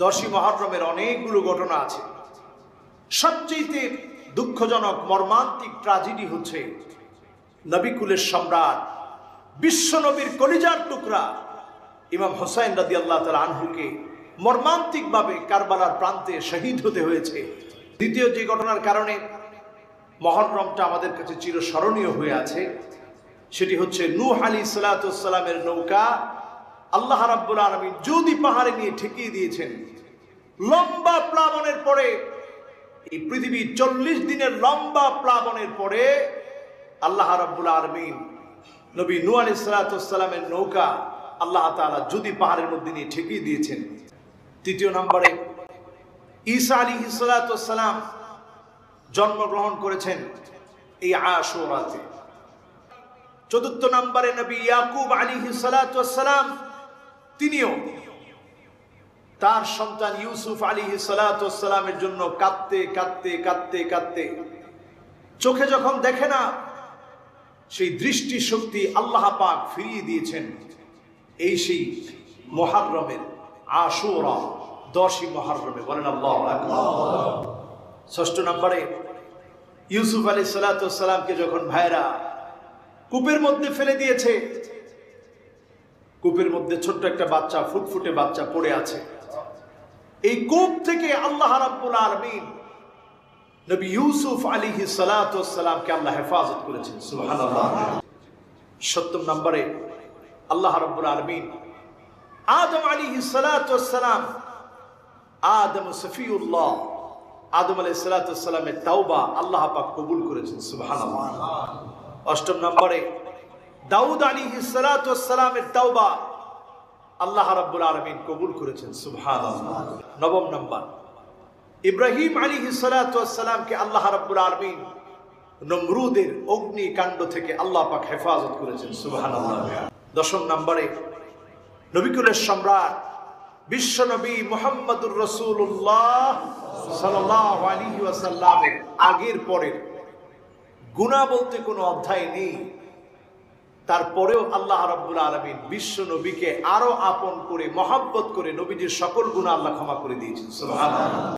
10ই মুহররমের অনেকগুলো ঘটনা আছে। সবচেয়ে দুঃখজনক মর্মান্তিক ট্র্যাজেডি হচ্ছে নবীকুলের সম্রাট বিশ্ব নবীর কলিজার টুকরা ইমাম হোসাইন রাদিয়াল্লাহু তাআলা আনহুকে মর্মান্তিকভাবে কারবালার প্রান্তে শহীদ হতে হয়েছে। দ্বিতীয় যে ঘটনার কারণে মুহররমটা আমাদের কাছে চিরস্মরণীয় হয়ে আছে সেটি হচ্ছে নূহ আলাইহিস সালাতু ওয়াস সালামের নৌকা আল্লাহ রাব্বুল আলামিন যদি পাহাড়ে নিয়ে ঠেকিয়ে দিয়েছেন। লম্বা প্লাবনের পরে, এই পৃথিবী 40 দিনের লম্বা প্লাবনের পরে আল্লাহ রাব্বুল আলামিন নবী নূহ আলাইহিস সালাতু ওয়াস সালামের নৌকা আল্লাহ তাআলা যদি পাহাড়ের মধ্যে নিয়ে ঠেকিয়ে দিয়েছেন। তৃতীয় নম্বরে ঈসা আলাইহিস সালাতু ওয়াস সালাম জন্মগ্রহণ করেছেন এই আশুরাতে। চতুর্থ নম্বরে নবী ইয়াকুব আলাইহিস সালাতু ওয়াস সালাম তিনিও তার সন্তান ইউসুফ আলাইহিস সালাতু ওয়াস সালামের জন্য কাঁদতে কাঁদতে কাঁদতে কাঁদতে চোখে যখন দেখে না সেই দৃষ্টি শক্তি আল্লাহ পাক ফিরিয়ে দিয়েছেন এই সেই মুহররমের আশুরা 10ই মুহররমে। বলেন আল্লাহু আকবার। ষষ্ঠ নম্বরে ইউসুফ আলাইহিস সালাতু ওয়াস সালামকে যখন ভাইরা কূপের মধ্যে ফেলে দিয়েছে, কূপের মধ্যে ছোট্ট একটা বাচ্চা, ফুটফুটে বাচ্চা পড়ে আছে। এই কূপ থেকে আল্লাহ রাব্বুল আলামিন নবী ইউসুফ আলাইহিস সালাতু ওয়াস সালামকে আল্লাহ হেফাজত করেছেন। সুবহানাল্লাহ। সপ্তম নম্বরে আল্লাহ রাব্বুল আলামিন আদম আলাইহিস সালাতু ওয়াস সালাম, আদম সফিউল্লাহ, আদম আলাইহিস সালাতু ওয়াস সালামের তাওবা আল্লাহ পাক কবুল করেছেন। সুবহানাল্লাহ। অষ্টম নম্বরে দাউদ আলাইহিস সালাতু ওয়াস সালামের তাওবা আল্লাহ রাব্বুল আলামিন কবুল করেছেন। সুবহানাল্লাহ। নবম নম্বর ইব্রাহিম আলাইহিস সালাতু ওয়াস সালামকে আল্লাহ রাব্বুল আলামিন নমরুদের অগ্নিকাণ্ড থেকে আল্লাহ পাক হেফাজত করেছেন। সুবহানাল্লাহ। দশম নম্বরে নবীকুলের সম্রাট বিশ্ব নবী মুহাম্মদুর রাসূলুল্লাহ সাল্লাল্লাহু আলাইহি ওয়াসাল্লামের আগের পরের গুনাহ বলতে কোনো অধ্যায় নেই। তারপরেও আল্লাহ রাব্বুল আলামিন বিশ্ব নবীকে আরো আপন করে মহব্বত করে নবীজির সকল গুনাহ আল্লাহ ক্ষমা করে দিয়েছেন। সুবহানাল্লাহ।